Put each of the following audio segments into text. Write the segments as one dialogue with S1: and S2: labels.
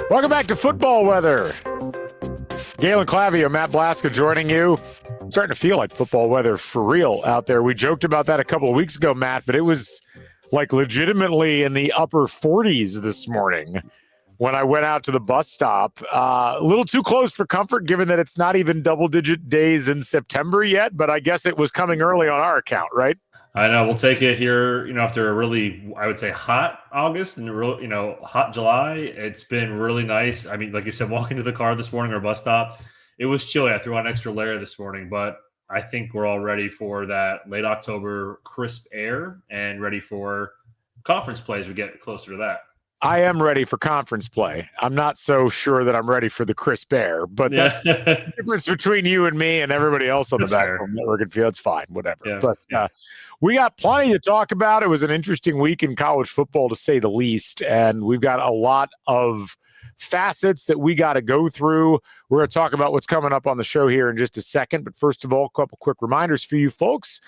S1: Welcome back to Football Weather. Galen, Clavio, Matt Blasko joining you. Starting to feel like football weather for real out there. We joked about that a couple of weeks ago, Matt, but it was like legitimately in the upper 40s this morning when I went out to the bus stop. A little too close for comfort, given that it's not even double-digit days in September yet, but I guess it was coming early on our account, right?
S2: I know. We'll take it here, after a really, I would say, hot August and a real, hot July. It's been really nice. I mean, like you said, walking to the car this morning or bus stop, it was chilly. I threw on an extra layer this morning, but I think we're all ready for that late October crisp air and ready for conference play as we get closer to that.
S1: I am ready for conference play. I'm not so sure that I'm ready for the crisp air, but that's the difference between you and me and everybody else on the Back Home Network and Field. It's fine, whatever. Yeah. But we got plenty to talk about. It was an interesting week in college football, to say the least, and we've got a lot of facets that we got to go through. We're going to talk about what's coming up on the show here in just a second, but first of all, a couple quick reminders for you folks.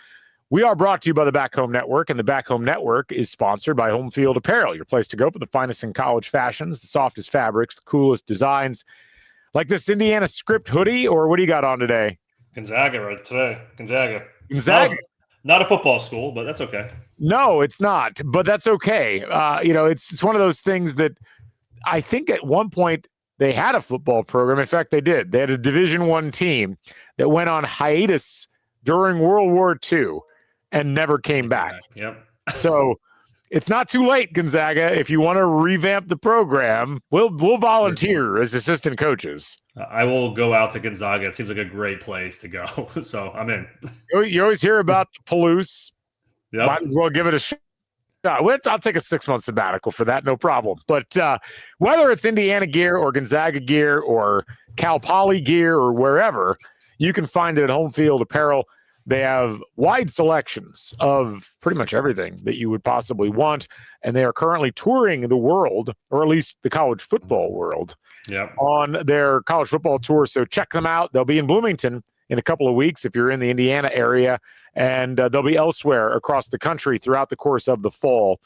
S1: We are brought to you by the Back Home Network, and the Back Home Network is sponsored by Homefield Apparel, your place to go for the finest in college fashions, the softest fabrics, the coolest designs, like this Indiana script hoodie, or what do you got on today?
S2: Gonzaga right today. Gonzaga.
S1: Not
S2: a football school, but that's okay.
S1: No, it's not, but that's okay. It's one of those things that I think at one point they had a football program. In fact, they did. They had a Division I team that went on hiatus during World War II. And never came back.
S2: Yep.
S1: So it's not too late, Gonzaga. If you want to revamp the program, we'll volunteer as assistant coaches.
S2: I will go out to Gonzaga. It seems like a great place to go. So I'm in.
S1: You always hear about Palouse.
S2: Yep.
S1: Might as well give it a shot. I'll take a 6-month sabbatical for that, no problem. But whether it's Indiana gear or Gonzaga gear or Cal Poly gear or wherever, you can find it at Homefield Apparel. They have wide selections of pretty much everything that you would possibly want, and they are currently touring the world, or at least the college football world, on their college football tour. So check them out. They'll be in Bloomington in a couple of weeks if you're in the Indiana area, and they'll be elsewhere across the country throughout the course of the fall.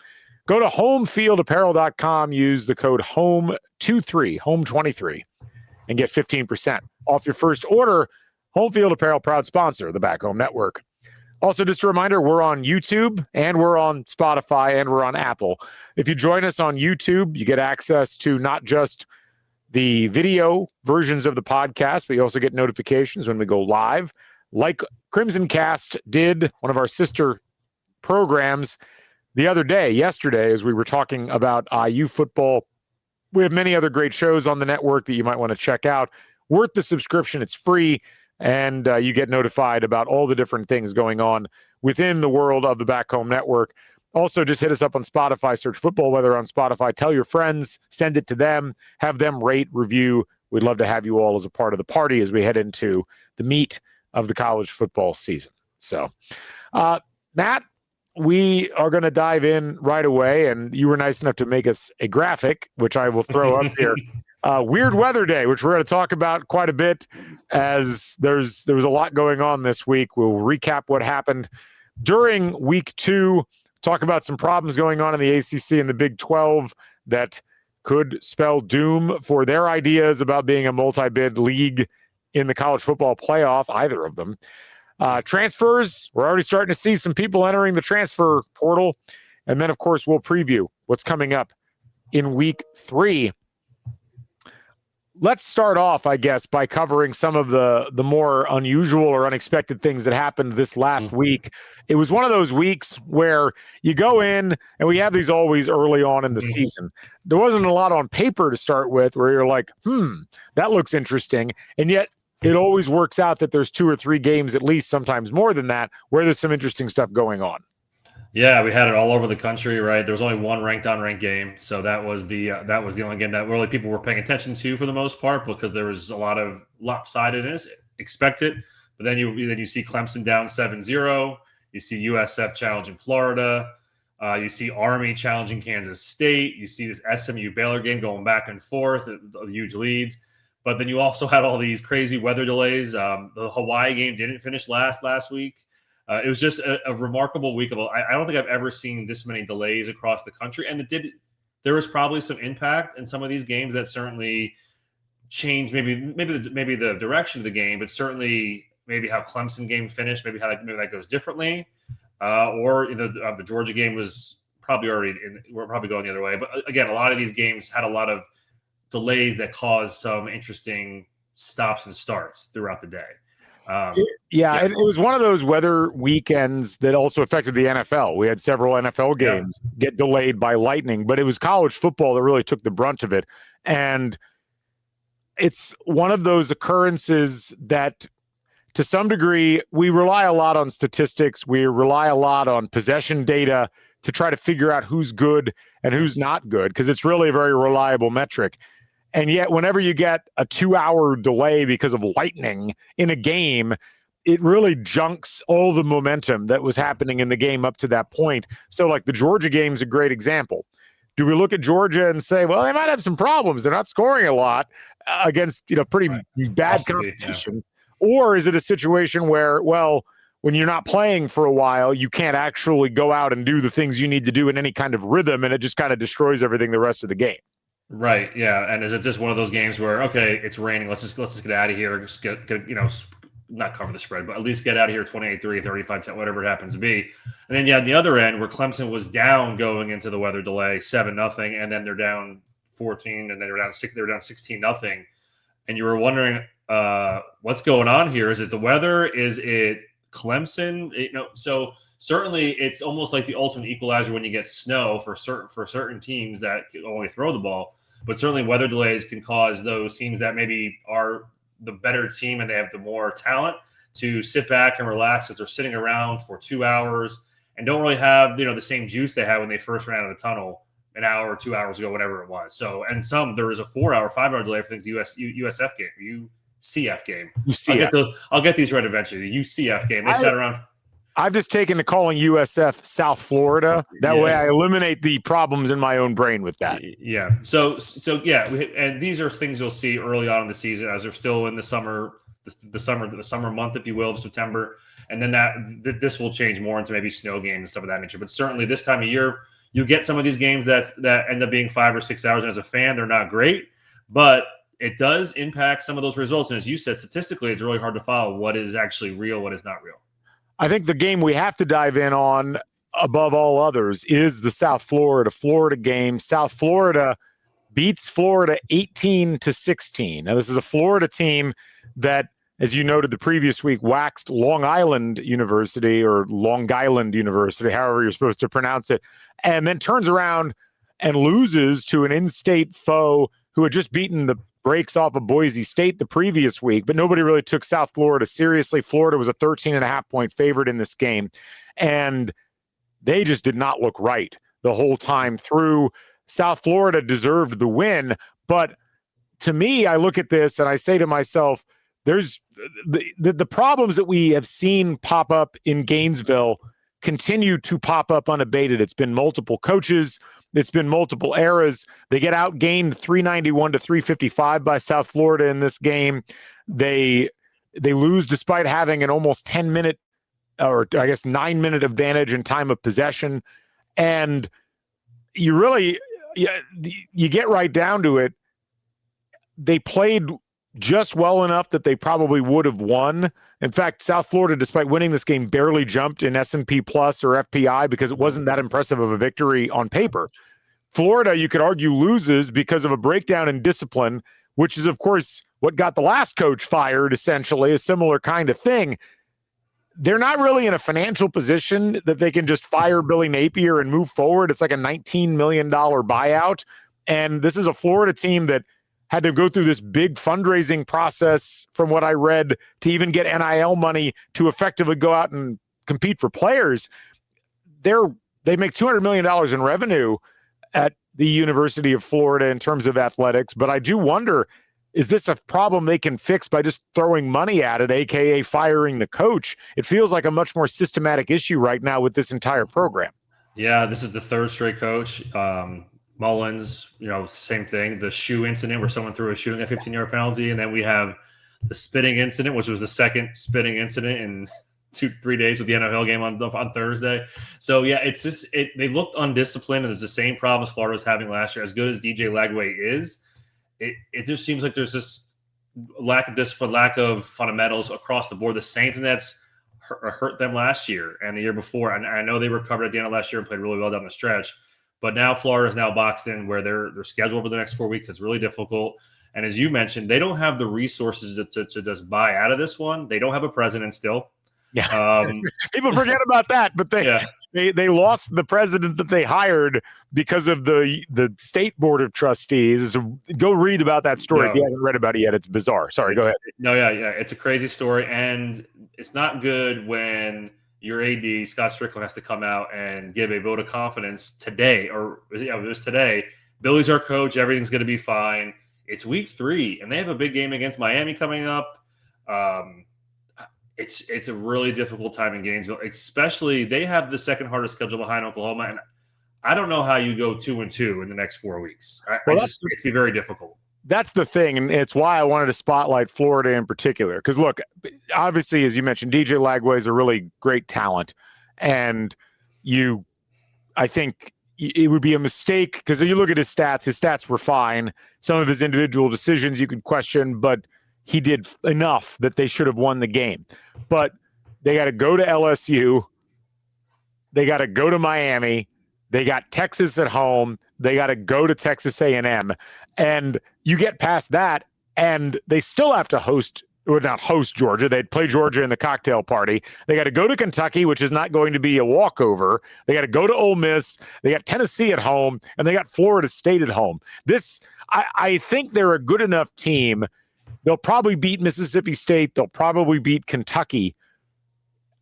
S1: Go to homefieldapparel.com, use the code HOME23, HOME23, and get 15% off your first order. Homefield Apparel, proud sponsor of the Back Home Network. Also, just a reminder, we're on YouTube, and we're on Spotify, and we're on Apple. If you join us on YouTube, you get access to not just the video versions of the podcast, but you also get notifications when we go live, like Crimson Cast did, one of our sister programs, yesterday, as we were talking about IU football. We have many other great shows on the network that you might want to check out. Worth the subscription. It's free. And you get notified about all the different things going on within the world of the Back Home Network. Also, just hit us up on Spotify, search Football Weather on Spotify. Tell your friends, send it to them, have them rate, review. We'd love to have you all as a part of the party as we head into the meat of the college football season. So, Matt, we are going to dive in right away, and you were nice enough to make us a graphic, which I will throw up here. Weird Weather Day, which we're going to talk about quite a bit, as there was a lot going on this week. We'll recap what happened during week 2, talk about some problems going on in the ACC and the Big 12 that could spell doom for their ideas about being a multi-bid league in the college football playoff, either of them. Transfers, we're already starting to see some people entering the transfer portal. And then, of course, we'll preview what's coming up in week 3. Let's start off, I guess, by covering some of the more unusual or unexpected things that happened this last week. It was one of those weeks where you go in, and we have these always early on in the season. There wasn't a lot on paper to start with where you're like, that looks interesting. And yet it always works out that there's 2 or 3 games, at least sometimes more than that, where there's some interesting stuff going on.
S2: Yeah, we had it all over the country, right? There was only one ranked game, so that was the only game that really people were paying attention to for the most part, because there was a lot of lopsidedness expected. But then you see Clemson down 7-0. You see USF challenging Florida. You see Army challenging Kansas State. You see this SMU Baylor game going back and forth, huge leads. But then you also had all these crazy weather delays. The Hawaii game didn't finish last week. It was just a remarkable week of. I don't think I've ever seen this many delays across the country, and there was probably some impact in some of these games that certainly changed maybe the direction of the game, but certainly maybe how Clemson game finished, maybe that goes differently, or the Georgia game was probably we're probably going the other way. But again, a lot of these games had a lot of delays that caused some interesting stops and starts throughout the day.
S1: It was one of those weather weekends that also affected the NFL. We had several NFL games get delayed by lightning, but it was college football that really took the brunt of it. And it's one of those occurrences that, to some degree, we rely a lot on statistics. We rely a lot on possession data to try to figure out who's good and who's not good, because it's really a very reliable metric. And yet, whenever you get a 2-hour delay because of lightning in a game, it really junks all the momentum that was happening in the game up to that point. So, like, the Georgia game is a great example. Do we look at Georgia and say, well, they might have some problems, they're not scoring a lot against pretty bad competition? Or is it a situation where, well, when you're not playing for a while, you can't actually go out and do the things you need to do in any kind of rhythm, and it just kind of destroys everything the rest of the game?
S2: Right. Yeah. And is it just one of those games where, okay, it's raining, let's just get out of here, just get not cover the spread, but at least get out of here 28-3, 35-10, whatever it happens to be. And then on the other end, where Clemson was down going into the weather delay 7-0, and then they're down 14, and then they're down 16-0, and you were wondering what's going on here. Is it the weather? Is it Clemson? So certainly it's almost like the ultimate equalizer when you get snow for certain teams that can only throw the ball. But certainly weather delays can cause those teams that maybe are the better team and they have the more talent to sit back and relax as they're sitting around for 2 hours and don't really have the same juice they had when they first ran out of the tunnel an hour or 2 hours ago, whatever it was. So, and there was a 4-hour, 5-hour delay for the USF game, UCF game. I'll get these right eventually. The UCF game. They sat around.
S1: I've just taken to calling USF South Florida. That way I eliminate the problems in my own brain with that.
S2: Yeah. So yeah. And these are things you'll see early on in the season as they're still in the summer month, if you will, of September. And then this will change more into maybe snow games and stuff of that nature. But certainly this time of year, you get some of these games that end up being 5 or 6 hours. And as a fan, they're not great, but it does impact some of those results. And as you said, statistically, it's really hard to follow what is actually real, what is not real.
S1: I think the game we have to dive in on above all others is the South Florida game. South Florida beats Florida 18-16. Now, this is a Florida team that, as you noted the previous week, waxed Long Island University, or Long Island University, however you're supposed to pronounce it, and then turns around and loses to an in-state foe who had just beaten the breaks off of Boise State the previous week, but nobody really took South Florida seriously. Florida was a 13.5-point favorite in this game, and they just did not look right the whole time through. South Florida deserved the win, but to me, I look at this and I say to myself, there's the problems that we have seen pop up in Gainesville continue to pop up unabated. It's been multiple coaches. It's been multiple eras. They get outgained 391-355 by South Florida in this game. They lose despite having an almost 10-minute, or I guess 9-minute advantage in time of possession. And you get right down to it. They played just well enough that they probably would have won. In fact, South Florida, despite winning this game, barely jumped in S&P Plus or FPI because it wasn't that impressive of a victory on paper. Florida, you could argue, loses because of a breakdown in discipline, which is, of course, what got the last coach fired, essentially, a similar kind of thing. They're not really in a financial position that they can just fire Billy Napier and move forward. It's like a $19 million buyout. And this is a Florida team that had to go through this big fundraising process, from what I read, to even get NIL money to effectively go out and compete for players. They make $200 million in revenue at the University of Florida in terms of athletics. But I do wonder, is this a problem they can fix by just throwing money at it, aka firing the coach? It feels like a much more systematic issue right now with this entire program. Yeah,
S2: this is the third straight coach. Mullins, same thing. The shoe incident where someone threw a shoe and a 15-yard penalty. And then we have the spitting incident, which was the second spitting incident in 2-3 days with the NFL game on Thursday. So yeah, it's just they looked undisciplined, and there's the same problems Florida was having last year. As good as DJ Lagway is, it just seems like there's this lack of discipline, lack of fundamentals across the board. The same thing that's hurt them last year and the year before. And I know they recovered at the end of last year and played really well down the stretch. But now Florida is now boxed in where their schedule over the next 4 weeks is really difficult. And as you mentioned, they don't have the resources to just buy out of this one. They don't have a president still.
S1: Yeah, people forget about that, but they lost the president that they hired because of the state board of trustees. So go read about that story if you haven't read about it yet. It's bizarre. Sorry, go ahead.
S2: No, yeah, it's a crazy story, and it's not good when your AD Scott Strickland has to come out and give a vote of confidence today, or it was today. Billy's our coach. Everything's going to be fine. It's week 3, and they have a big game against Miami coming up. It's a really difficult time in Gainesville, especially they have the second hardest schedule behind Oklahoma, and I don't know how you go 2-2 in the next 4 weeks. It's be very difficult. That's
S1: the thing, and it's why I wanted to spotlight Florida in particular. Because look, obviously, as you mentioned, DJ Lagway is a really great talent, and I think it would be a mistake because you look at his stats were fine. Some of his individual decisions you could question, but he did enough that they should have won the game. But they got to go to LSU. They got to go to Miami. They got Texas at home. They got to go to Texas A&M. And you get past that, and they still have to not host Georgia. They'd play Georgia in the cocktail party. They got to go to Kentucky, which is not going to be a walkover. They got to go to Ole Miss. They got Tennessee at home, and they got Florida State at home. I think they're a good enough team. They'll probably beat Mississippi State. They'll probably beat Kentucky.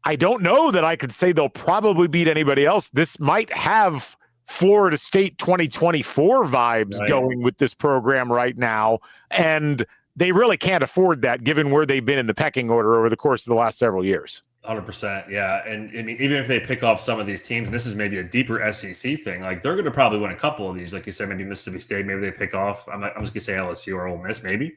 S1: I don't know that I could say they'll probably beat anybody else. This might have Florida State 2024 vibes going with this program right now. And they really can't afford that given where they've been in the pecking order over the course of the last several years.
S2: 100%. Yeah. And I mean, even if they pick off some of these teams, and this is maybe a deeper SEC thing, like they're going to probably win a couple of these. Like you said, maybe Mississippi State, maybe they pick off. I'm just going to say LSU or Ole Miss, maybe.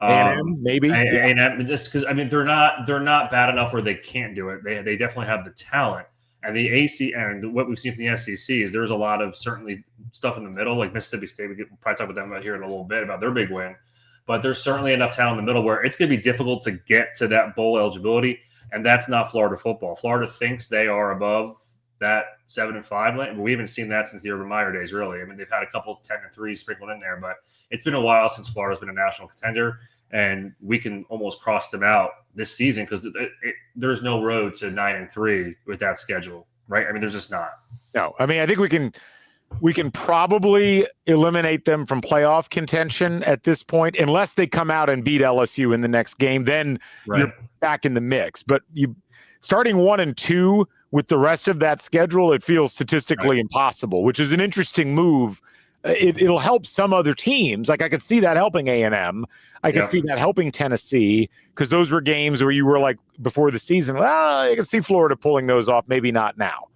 S1: Maybe.
S2: And just because, I mean, they're not bad enough where they can't do it. They definitely have the talent. And the AC and what we've seen from the SEC is there's a lot of certainly stuff in the middle, like Mississippi State. We'll probably talk about them here in a little bit about their big win. But there's certainly enough talent in the middle where it's going to be difficult to get to that bowl eligibility. And that's not Florida football. Florida thinks they are above that 7-5 lane, but we haven't seen that since the Urban Meyer days, really. I mean, they've had a couple 10-3 sprinkled in there, but it's been a while since Florida's been a national contender, and we can almost cross them out this season because there's no road to 9-3 with that schedule, right? I mean, there's just not.
S1: No, I mean, I think we can probably eliminate them from playoff contention at this point, unless they come out and beat LSU in the next game. Then you're back in the mix. But you starting 1-2 with the rest of that schedule, it feels statistically impossible, which is an interesting move. It'll help some other teams. Like I could see that helping A&M. I could see that helping Tennessee because those were games where you were like before the season, well, you can see Florida pulling those off. Maybe not now.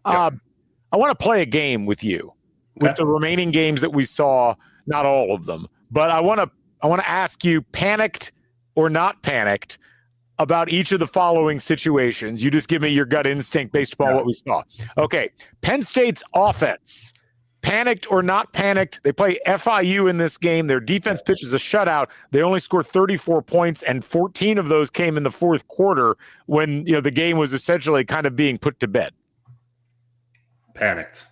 S1: I want to play a game with you with the remaining games that we saw, not all of them, but I want to ask you, panicked or not panicked about each of the following situations. You just give me your gut instinct based upon what we saw. Okay. Penn State's offense, panicked or not panicked. They play FIU in this game. Their defense pitches a shutout. They only score 34 points, and 14 of those came in the fourth quarter when the game was essentially kind of being put to bed.
S2: Panicked.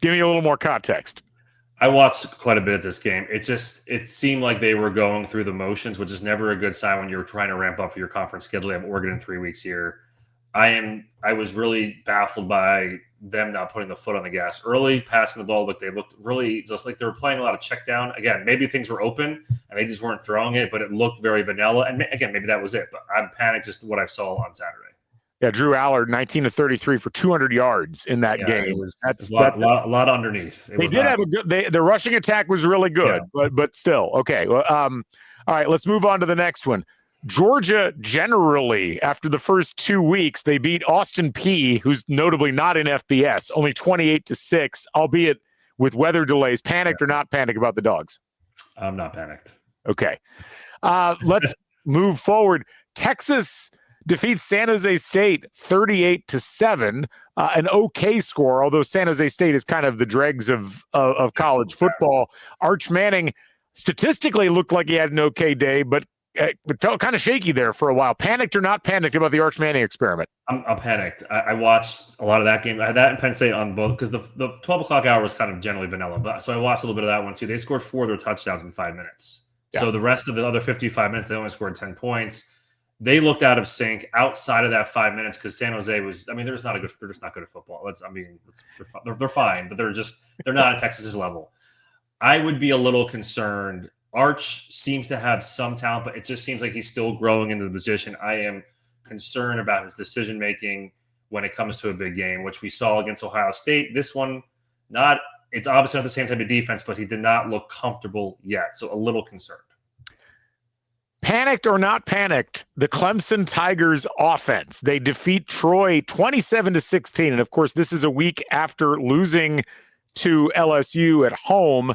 S1: Give me a little more context.
S2: I watched quite a bit of this game. It seemed like they were going through the motions, which is never a good sign when you're trying to ramp up for your conference schedule. You have Oregon in 3 weeks here. I was really baffled by them not putting the foot on the gas early, passing the ball. They looked really just like they were playing a lot of check down. Again, maybe things were open and they just weren't throwing it, but it looked very vanilla. And again, maybe that was it. But I'm panicked just what I saw on Saturday.
S1: Yeah, Drew Allard, 19-33 for 200 yards in that game.
S2: It was a lot underneath.
S1: They did have a good. The rushing attack was really good, but still okay. Well, all right, let's move on to the next one. Georgia generally, after the first 2 weeks, they beat Austin Peay, who's notably not in FBS, only 28-6, albeit with weather delays. Panicked or not panicked about the Dogs?
S2: I'm not panicked.
S1: Okay, let's move forward. Texas defeats San Jose State 38-7, an okay score, although San Jose State is kind of the dregs of college football. Arch Manning statistically looked like he had an okay day, but it felt kind of shaky there for a while. Panicked or not panicked about the Arch Manning experiment?
S2: I'm panicked. I watched a lot of that game. I had that in Penn State on both because the 12 o'clock hour was kind of generally vanilla. But so I watched a little bit of that one too. They scored 4 of their touchdowns in 5 minutes. Yeah. So the rest of the other 55 minutes, they only scored 10 points. They looked out of sync outside of that 5 minutes because San Jose was. I mean, they're just not good at football. They're fine, but they're not at Texas's level. I would be a little concerned. Arch seems to have some talent, but it just seems like he's still growing into the position. I am concerned about his decision-making when it comes to a big game, which we saw against Ohio State. This one, it's obviously not the same type of defense, but he did not look comfortable yet. So a little concerned.
S1: Panicked or not panicked, the Clemson Tigers offense. They defeat Troy 27-16. And of course, this is a week after losing to LSU at home.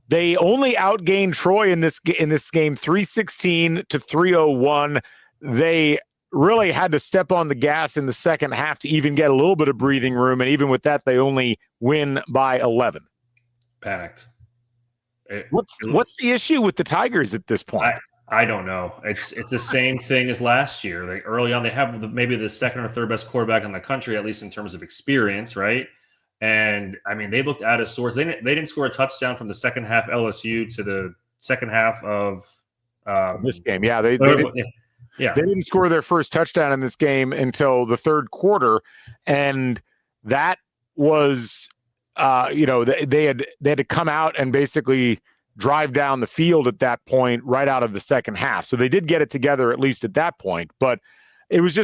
S1: They only outgained Troy in this game 316-301. They really had to step on the gas in the second half to even get a little bit of breathing room. And even with that, they only win by 11.
S2: Panicked.
S1: What's the issue with the Tigers at this point?
S2: I don't know. It's the same thing as last year. Early on, they have maybe the second or third best quarterback in the country, at least in terms of experience, right? And I mean, they looked out of sorts. They didn't score a touchdown from the second half LSU to the second half of
S1: this game. Yeah, they didn't score their first touchdown in this game until the third quarter, and that was, they had to come out and basically drive down the field at that point, right out of the second half. So they did get it together at least at that point, but it was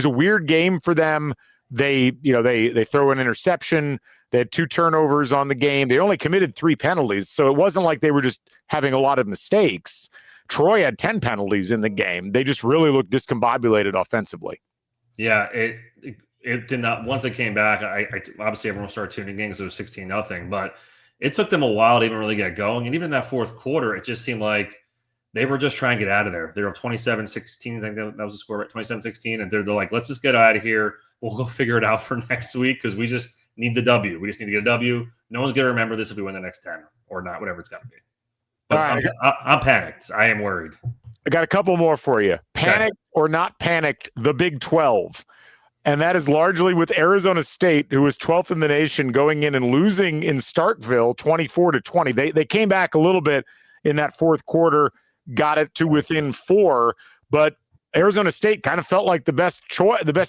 S1: a weird game for them. They throw an interception. They had 2 turnovers on the game. They only committed 3 penalties. So it wasn't like they were just having a lot of mistakes. Troy had 10 penalties in the game. They just really looked discombobulated offensively.
S2: Yeah, it did not. Once it came back, I obviously everyone started tuning in because it was 16-0, but it took them a while to even really get going. And even in that fourth quarter, it just seemed like they were just trying to get out of there. They were up 27-16. I think that was the score, right? 27-16. And they're like, let's just get out of here. We'll go figure it out for next week because we just need the W. We just need to get a W. No one's going to remember this if we win the next 10 or not, whatever it's going to be. But right. I'm panicked. I am worried.
S1: I got a couple more for you. Panicked or not panicked, the Big 12. And that is largely with Arizona State, who was 12th in the nation, going in and losing in Starkville 24-20. They came back a little bit in that fourth quarter, got it to within 4, but Arizona State kind of felt like the best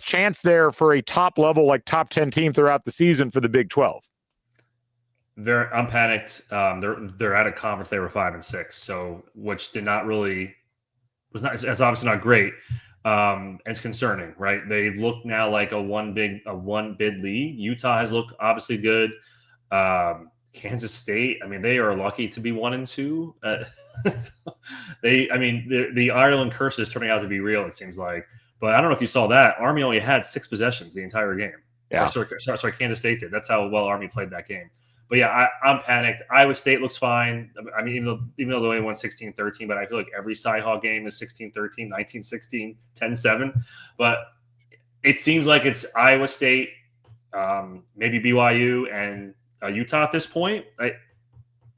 S1: chance there for a top level, like top 10 team throughout the season for the Big 12.
S2: I'm panicked. They're at a conference. They were 5-6, so which did not really it's obviously not great. It's concerning, right? They look now like a one bid lead. Utah has looked obviously good. Kansas State, I mean, they are lucky to be 1-2. The Ireland curse is turning out to be real, it seems like. But I don't know if you saw that. Army only had 6 possessions the entire game.
S1: Yeah.
S2: Sorry, Kansas State did. That's how well Army played that game. But yeah, I'm panicked. Iowa State looks fine. I mean, even though they only won 16-13, but I feel like every Cy-Hawk game is 16-13, 19-16, 10-7. But it seems like it's Iowa State, maybe BYU, and Utah at this point.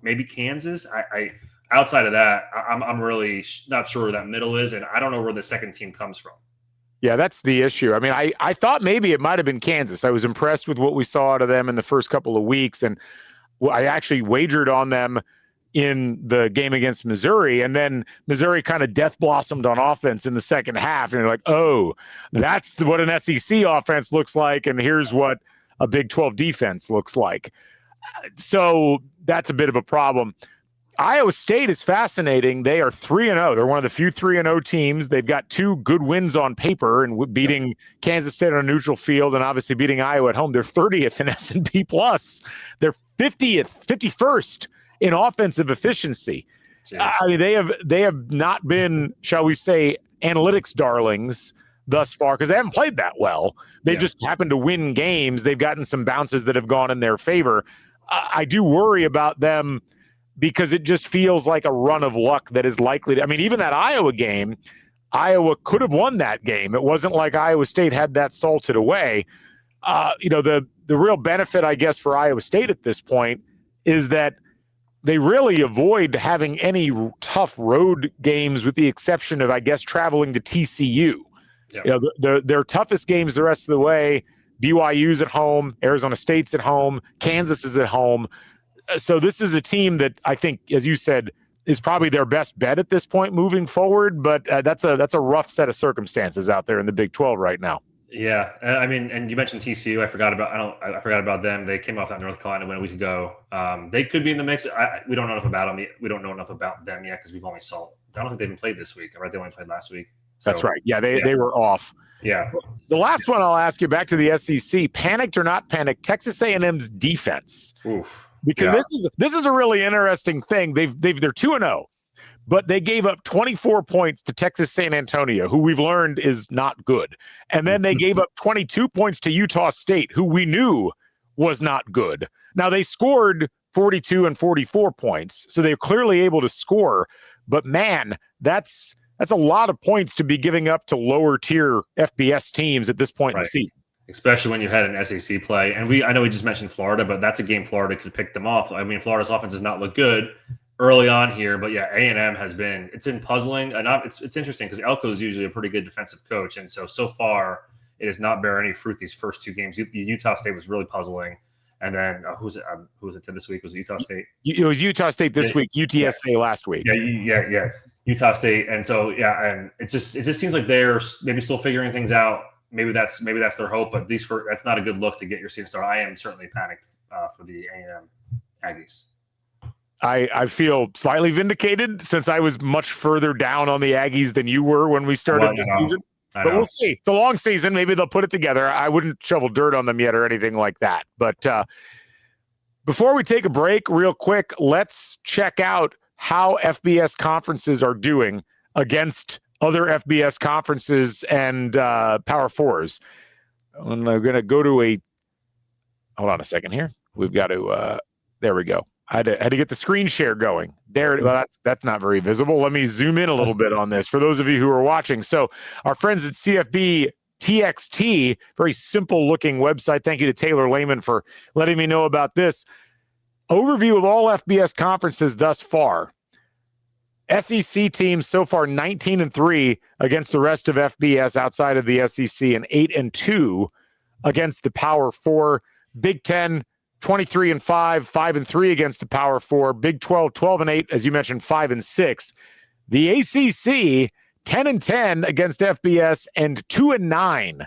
S2: Maybe Kansas. Outside of that, I'm really not sure where that middle is, and I don't know where the second team comes from.
S1: Yeah, that's the issue. I mean, I thought maybe it might have been Kansas. I was impressed with what we saw out of them in the first couple of weeks, and I actually wagered on them in the game against Missouri, and then Missouri kind of death blossomed on offense in the second half, and you're like, oh, that's what an SEC offense looks like, and here's what a Big 12 defense looks like. So that's a bit of a problem. Iowa State is fascinating. They are 3-0. They're one of the few 3-0 teams. They've got 2 good wins on paper and beating Kansas State on a neutral field and obviously beating Iowa at home. They're 30th in S&P Plus. They're 51st in offensive efficiency. I mean, they have not been, shall we say, analytics darlings thus far because they haven't played that well. They just happen to win games. They've gotten some bounces that have gone in their favor. I do worry about them because it just feels like a run of luck that is likely to, I mean, even that Iowa game, Iowa could have won that game. It wasn't like Iowa State had that salted away. The real benefit, I guess, for Iowa State at this point is that they really avoid having any tough road games with the exception of, I guess, traveling to TCU. Yep. Their toughest games the rest of the way, BYU's at home, Arizona State's at home, Kansas is at home. So this is a team that I think, as you said, is probably their best bet at this point moving forward. But that's a rough set of circumstances out there in the Big 12 right now.
S2: Yeah, I mean, and you mentioned TCU. I forgot about them. They came off that North Carolina win a week ago. They could be in the mix. We don't know enough about them. We don't know enough about them yet because we've only saw. I don't think they even played this week. Right? They only played last week. So,
S1: that's right. Yeah, they were off.
S2: Yeah.
S1: The last one I'll ask you, back to the SEC, panicked or not panicked, Texas A&M's defense.
S2: Oof.
S1: Because this is a really interesting thing. They're 2-0, but they gave up 24 points to Texas San Antonio, who we've learned is not good. And then they gave up 22 points to Utah State, who we knew was not good. Now they scored 42 and 44 points, so they're clearly able to score. But man, that's a lot of points to be giving up to lower tier FBS teams at this point in the season.
S2: Especially when you had an SEC play. And I know we just mentioned Florida, but that's a game Florida could pick them off. I mean, Florida's offense does not look good early on here, but yeah, A&M it's been puzzling. It's interesting because Elko is usually a pretty good defensive coach. And so far it has not bear any fruit these first two games. Utah State was really puzzling. And then who was it to this week? Was it Utah State?
S1: It was Utah State this week, UTSA last week.
S2: Yeah. Utah State. And so, and it just seems like they're maybe still figuring things out. Maybe that's their hope, but that's not a good look to get your season started. I am certainly panicked for the A&M Aggies.
S1: I feel slightly vindicated since I was much further down on the Aggies than you were when we started the season. But we'll see. It's a long season. Maybe they'll put it together. I wouldn't shovel dirt on them yet or anything like that. But before we take a break, real quick, let's check out how FBS conferences are doing against other FBS conferences and Power Fours. I'm going to go to hold on a second here. We've got to, there we go. I had to get the screen share going. There, well, that's not very visible. Let me zoom in a little bit on this for those of you who are watching. So our friends at CFB TXT, very simple looking website. Thank you to Taylor Lehman for letting me know about this. Overview of all FBS conferences thus far. SEC teams so far 19-3 against the rest of FBS outside of the SEC and 8-2 against the Power Four. Big Ten 23-5, 5-3 against the Power Four. Big 12 12-8, as you mentioned, 5-6. The ACC 10-10 against FBS and 2-9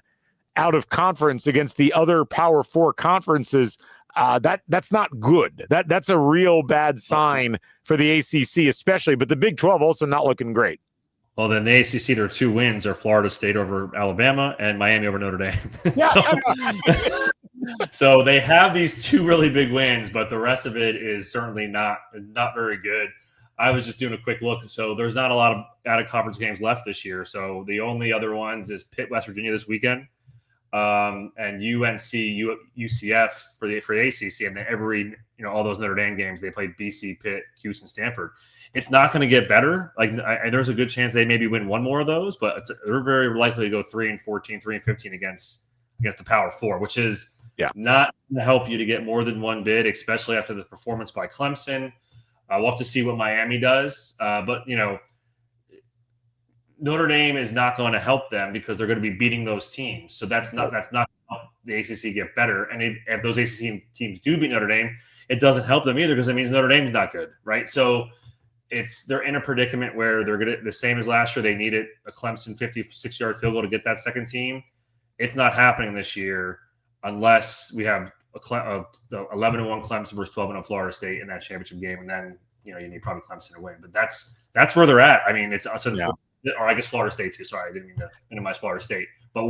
S1: out of conference against the other Power Four conferences. That's not good. That's a real bad sign for the ACC, especially. But the Big 12 also not looking great.
S2: Well, then the ACC, their two wins are Florida State over Alabama and Miami over Notre Dame. So they have these two really big wins, but the rest of it is certainly not very good. I was just doing a quick look. So there's not a lot of out-of-conference games left this year. So the only other ones is Pitt, West Virginia this weekend. And UNC, UCF for the ACC, and then all those Notre Dame games they played BC, Pitt, Houston, Stanford. It's not going to get better. There's a good chance they maybe win one more of those, but they're very likely to go 3-14, 3-15 against the Power Four, which is not going to help you to get more than one bid, especially after the performance by Clemson. We'll have to see what Miami does, but Notre Dame is not going to help them because they're going to be beating those teams. So that's not help the ACC get better. And if those ACC teams do beat Notre Dame, it doesn't help them either because it means Notre Dame's not good, right? So they're in a predicament where they're going to, the same as last year, they needed a Clemson 56-yard field goal to get that second team. It's not happening this year unless we have the 11-1 Clemson versus 12-0 Florida State in that championship game, and then you need probably Clemson to win. But that's where they're at. I mean, or I guess Florida State too. Sorry, I didn't mean to minimize Florida State, but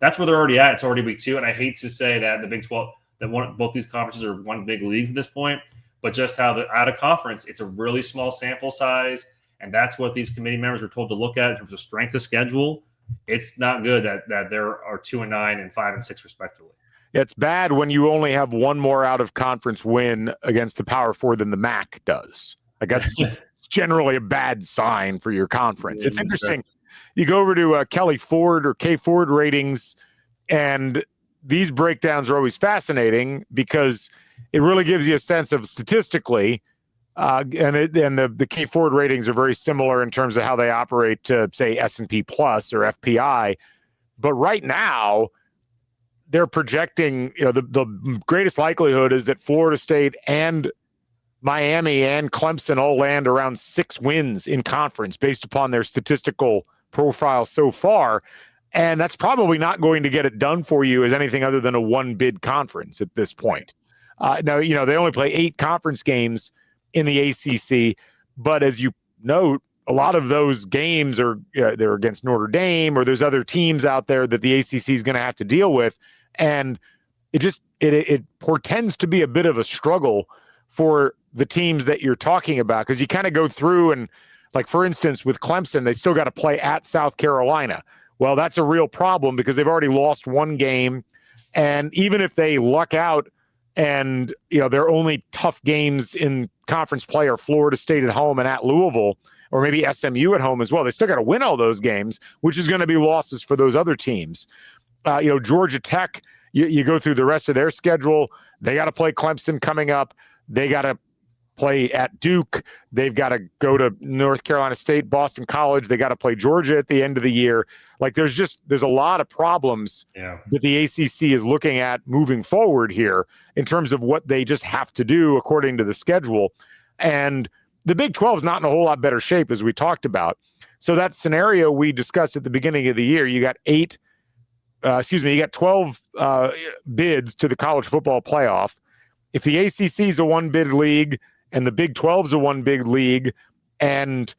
S2: that's where they're already at. It's already week 2, and I hate to say that the Big 12 both these conferences are one big leagues at this point, but just how the out of conference, it's a really small sample size, and that's what these committee members are told to look at in terms of strength of schedule. It's not good that there are 2-9 and 5-6 respectively.
S1: It's bad when you only have one more out of conference win against the Power Four than the MAC does. I guess it's generally a bad sign for your conference. It's interesting. you go over to Kelly Ford or K Ford ratings, and these breakdowns are always fascinating because it really gives you a sense of statistically, and the K Ford ratings are very similar in terms of how they operate to, say, S&P Plus or FPI. But right now, they're projecting, the greatest likelihood is that Florida State and Miami and Clemson all land around 6 wins in conference based upon their statistical profile so far. And that's probably not going to get it done for you as anything other than a one-bid conference at this point. Now, they only play 8 conference games in the ACC, but as you note, a lot of those games are they're against Notre Dame, or there's other teams out there that the ACC is going to have to deal with. And it portends to be a bit of a struggle for the teams that you're talking about, because you kind of go through and, like, for instance, with Clemson, they still got to play at South Carolina. Well, that's a real problem because they've already lost 1 game. And even if they luck out and, their only tough games in conference play are Florida State at home and at Louisville, or maybe SMU at home as well, they still got to win all those games, which is going to be losses for those other teams. Georgia Tech, you go through the rest of their schedule. They got to play Clemson coming up. They got to play at Duke. They've got to go to North Carolina State, Boston College. They got to play Georgia at the end of the year. Like, there's a lot of problems that the ACC is looking at moving forward here in terms of what they just have to do according to the schedule. And the Big 12 is not in a whole lot better shape, as we talked about. So that scenario we discussed at the beginning of the year, you got 12 bids to the college football playoff. If the ACC is a one-bid league and the Big 12 is a one-bid league, and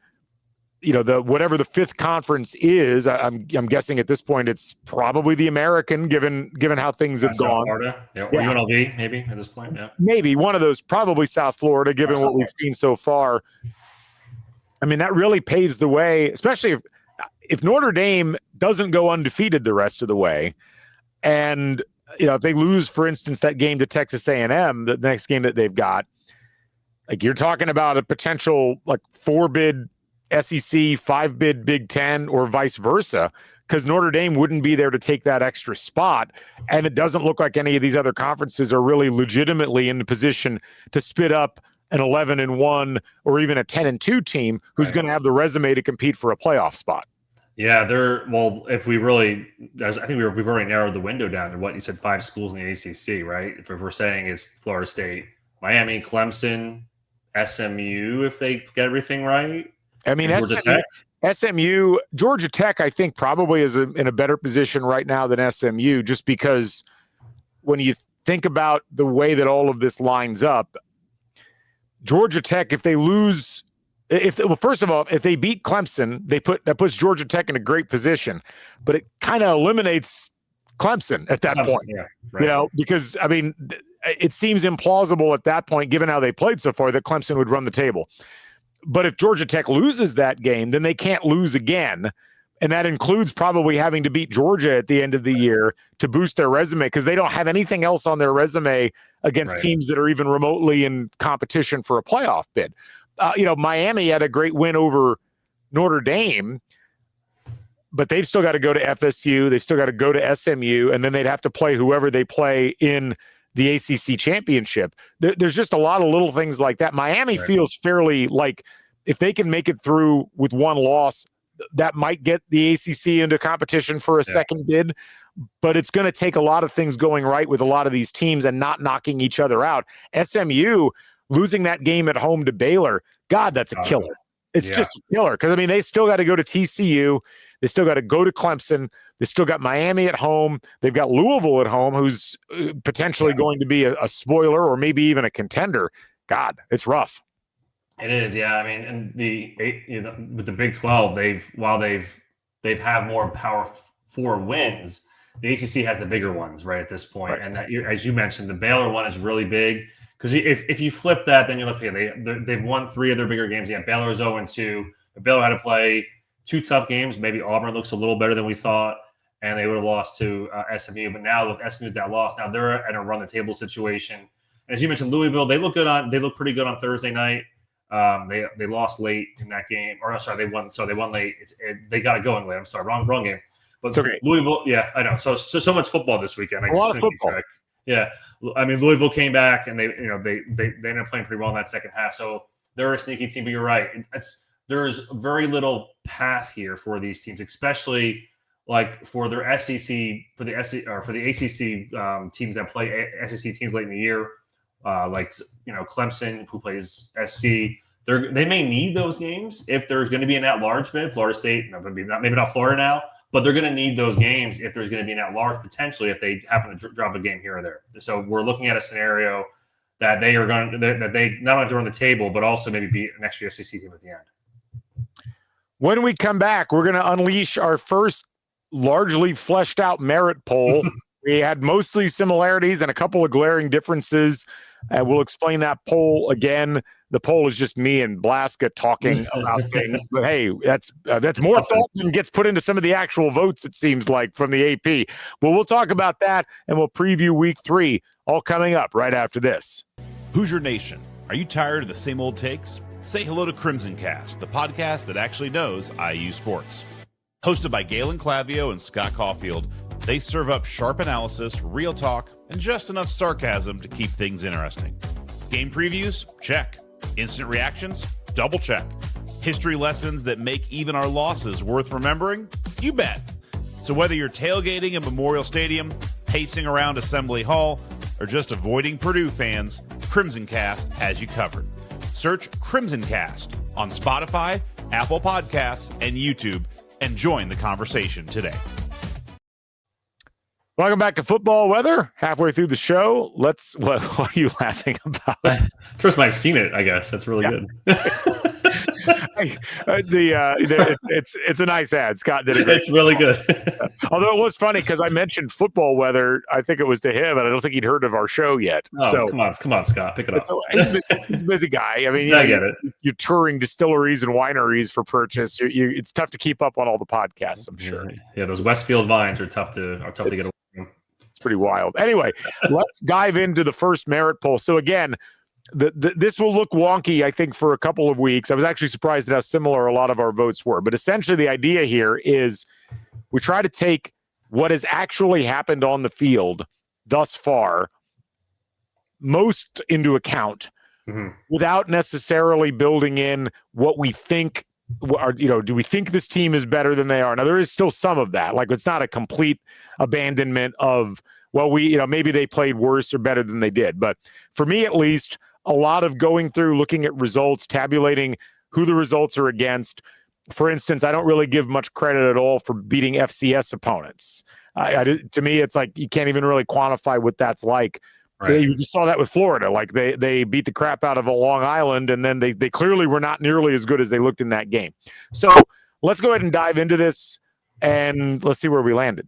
S1: whatever the 5th conference is, I'm guessing at this point it's probably the American, given how things have
S2: South
S1: gone.
S2: Florida, or UNLV maybe at this point. Yeah,
S1: maybe one of those, probably South Florida, given what we've seen so far. I mean, that really paves the way, especially if Notre Dame doesn't go undefeated the rest of the way, and if they lose, for instance, that game to Texas A&M, the next game that they've got, like, you're talking about a potential, like, 4-bid SEC, 5-bid Big Ten, or vice versa, because Notre Dame wouldn't be there to take that extra spot. And it doesn't look like any of these other conferences are really legitimately in the position to spit up an 11-1 or even a 10-2 team who's going to have the resume to compete for a playoff spot.
S2: Yeah, if we really, I think we've already narrowed the window down to what you said, 5 schools in the ACC, right? If we're saying it's Florida State, Miami, Clemson, SMU, if they get everything right.
S1: I mean, Georgia Tech, I think, probably is in a better position right now than SMU, just because when you think about the way that all of this lines up, Georgia Tech, if they lose, first of all, if they beat Clemson, that puts Georgia Tech in a great position, but it kind of eliminates Clemson at that point.
S2: Yeah, right.
S1: Because, I mean, it seems implausible at that point, given how they played so far, that Clemson would run the table. But if Georgia Tech loses that game, then they can't lose again. And that includes probably having to beat Georgia at the end of the year to boost their resume, because they don't have anything else on their resume against teams that are even remotely in competition for a playoff bid. Miami had a great win over Notre Dame, but they've still got to go to FSU. They've still got to go to SMU, and then they'd have to play whoever they play in the ACC championship. There's just a lot of little things like that. Miami feels fairly like, if they can make it through with 1 loss, that might get the ACC into competition for a second bid. But it's going to take a lot of things going right with a lot of these teams and not knocking each other out. SMU losing that game at home to Baylor, God, that's a killer. It's just a killer, because, I mean, they still got to go to TCU. They still got to go to Clemson. They still got Miami at home. They've got Louisville at home, who's potentially going to be a spoiler or maybe even a contender. God, it's rough.
S2: It is, yeah. I mean, and with the Big 12, they've had more Power 4 wins. The ACC has the bigger ones right at this point, and that, as you mentioned, the Baylor one is really big, because if you flip that, then you look, they've won 3 of their bigger games. Yeah, Baylor is 0-2, but Baylor had to play 2 tough games. Maybe Auburn looks a little better than we thought, and they would have lost to SMU. But now with SMU that loss, now they're in a run the table situation. And as you mentioned, Louisville, they look pretty good on Thursday night. They lost late in that game, or sorry, they won. So they won late. They got it going late. I'm sorry, wrong game. But
S1: it's okay.
S2: Louisville, yeah, I know. So much football this weekend.
S1: A lot of football.
S2: Yeah, I mean Louisville came back and they ended up playing pretty well in that second half. So they're a sneaky team, but you're right. There's very little path here for these teams, especially like for their SEC, for the ACC teams that play SEC teams late in the year, like Clemson, who plays SC. They may need those games if there's going to be an at-large bid. Florida State, maybe not Florida now, but they're going to need those games if there's going to be an at-large potentially if they happen to drop a game here or there. So we're looking at a scenario that they not only have to run the table, but also maybe beat an extra SEC team at the end.
S1: When we come back, we're going to unleash our first largely fleshed out merit poll. We had mostly similarities and a couple of glaring differences. We'll explain that poll again. The poll is just me and Blasko talking about things. But hey, that's more thought than gets put into some of the actual votes, it seems like, from the AP. But we'll talk about that, and we'll preview week 3, all coming up right after this.
S3: Hoosier Nation, are you tired of the same old takes? Say hello to Crimson Cast, the podcast that actually knows IU sports. Hosted by Galen, Clavio, and Scott Caulfield, they serve up sharp analysis, real talk, and just enough sarcasm to keep things interesting. Game previews? Check. Instant reactions? Double check. History lessons that make even our losses worth remembering? You bet. So whether you're tailgating at Memorial Stadium, pacing around Assembly Hall, or just avoiding Purdue fans, Crimson Cast has you covered. Search Crimson Cast on Spotify, Apple Podcasts, and YouTube, and join the conversation today.
S1: Welcome back to Football Weather. Halfway through the show, what are you laughing about?
S2: First time I've seen it, I guess. That's really good.
S1: It's a nice ad. Scott did it.
S2: It's really good.
S1: Although it was funny because I mentioned Football Weather. I think it was to him, and I don't think he'd heard of our show yet.
S2: Oh,
S1: so
S2: come on, Scott, pick it up.
S1: He's a busy guy. I mean,
S2: I get it.
S1: You're touring distilleries and wineries for purchase. It's tough to keep up on all the podcasts, I'm sure.
S2: Yeah, those Westfield vines are tough to get away from.
S1: It's pretty wild. Anyway, let's dive into the first merit poll. So again, this will look wonky, I think, for a couple of weeks. I was actually surprised at how similar a lot of our votes were. But essentially, the idea here is we try to take what has actually happened on the field thus far most into account without necessarily building in what we think do we think this team is better than they are? Now, there is still some of that. Like, it's not a complete abandonment of, well, maybe they played worse or better than they did. But for me, at least, a lot of going through, looking at results, tabulating who the results are against. For instance, I don't really give much credit at all for beating FCS opponents. To me, it's like you can't even really quantify what that's like. Right. You just saw that with Florida. Like they beat the crap out of a Long Island, and then they clearly were not nearly as good as they looked in that game. So let's go ahead and dive into this, and let's see where we landed.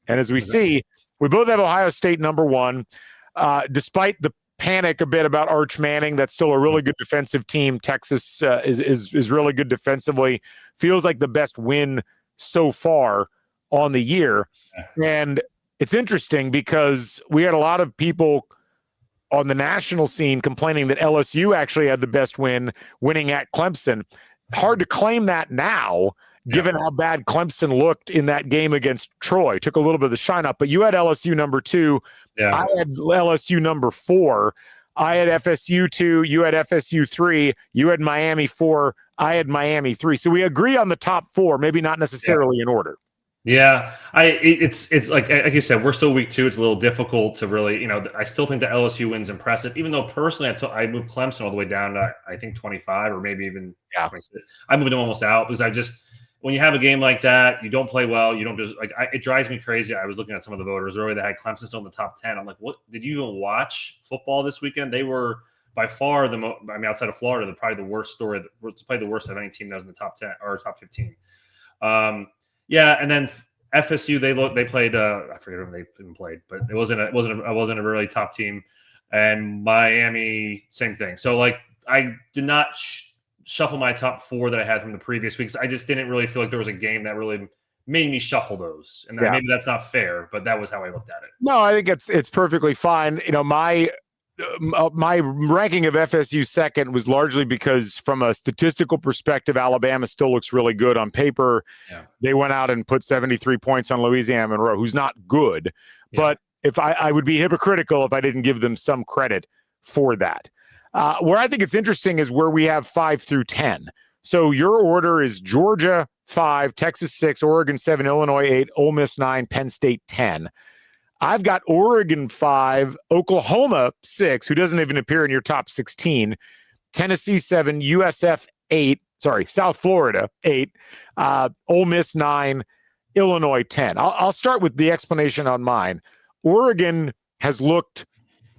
S1: And as we see, we both have Ohio State number 1. Despite the panic a bit about Arch Manning, that's still a really good defensive team. Texas is really good defensively. Feels like the best win so far on the year. And it's interesting because we had a lot of people on the national scene complaining that LSU actually had the best win, winning at Clemson. Hard to claim that now, given how bad Clemson looked in that game against Troy. Took a little bit of the shine up, but you had LSU number 2. Yeah. I had LSU number 4. I had FSU 2. You had FSU 3. You had Miami 4. I had Miami 3. So we agree on the top 4, maybe not necessarily in order.
S2: Yeah, it's like you said, we're still week 2. It's a little difficult to really, I still think the LSU win's impressive, even though personally I moved Clemson all the way down to, I think, 25 or maybe even 26. I moved them almost out because when you have a game like that, you don't play well. You don't just it drives me crazy. I was looking at some of the voters earlier that had Clemson still in the top 10. I'm like, what? Did you even watch football this weekend? They were by far outside of Florida, probably the worst story. It's probably the worst of any team that was in the top 10 or top 15. Yeah, and then FSU they played I forget who they even played, but it wasn't a really top team, and Miami same thing. So I did not shuffle my top 4 that I had from the previous weeks. I just didn't really feel like there was a game that really made me shuffle those, and maybe that's not fair, but that was how I looked at it.
S1: No, I think it's perfectly fine. my ranking of FSU second was largely because from a statistical perspective, Alabama still looks really good on paper.
S2: Yeah.
S1: They went out and put 73 points on Louisiana Monroe, who's not good.
S2: Yeah.
S1: But if I would be hypocritical if I didn't give them some credit for that. Where I think it's interesting is where we have 5 through 10. So your order is Georgia 5, Texas 6, Oregon 7, Illinois 8, Ole Miss 9, Penn State 10. I've got Oregon 5, Oklahoma 6, who doesn't even appear in your top 16, Tennessee 7, USF 8, South Florida 8, Ole Miss 9, Illinois 10. I'll start with the explanation on mine. Oregon has looked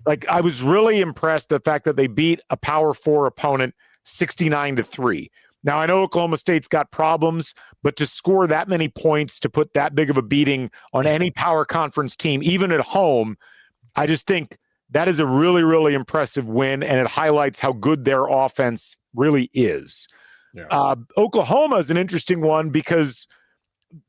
S1: like I was really impressed the fact that they beat a Power 4 opponent 69-3. Now, I know Oklahoma State's got problems, but to score that many points, to put that big of a beating on any power conference team, even at home, I just think that is a really, really impressive win, and it highlights how good their offense really is. Yeah. Oklahoma is an interesting one because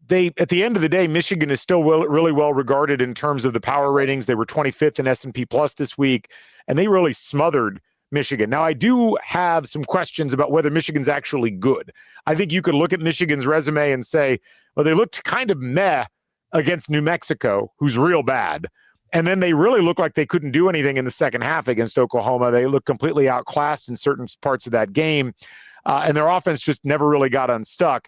S1: at the end of the day, Michigan is still really well regarded in terms of the power ratings. They were 25th in S&P Plus this week, and they really smothered Michigan. Now, I do have some questions about whether Michigan's actually good. I think you could look at Michigan's resume and say, well, they looked kind of meh against New Mexico, who's real bad. And then they really looked like they couldn't do anything in the second half against Oklahoma. They looked completely outclassed in certain parts of that game. And their offense just never really got unstuck.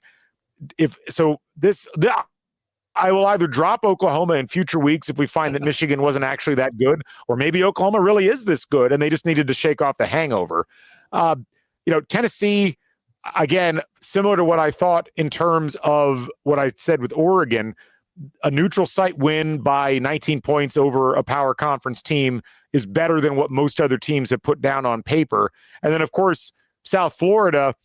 S1: I will either drop Oklahoma in future weeks if we find that Michigan wasn't actually that good, or maybe Oklahoma really is this good and they just needed to shake off the hangover. Tennessee, again, similar to what I thought in terms of what I said with Oregon, a neutral site win by 19 points over a power conference team is better than what most other teams have put down on paper. And then, of course, South Florida,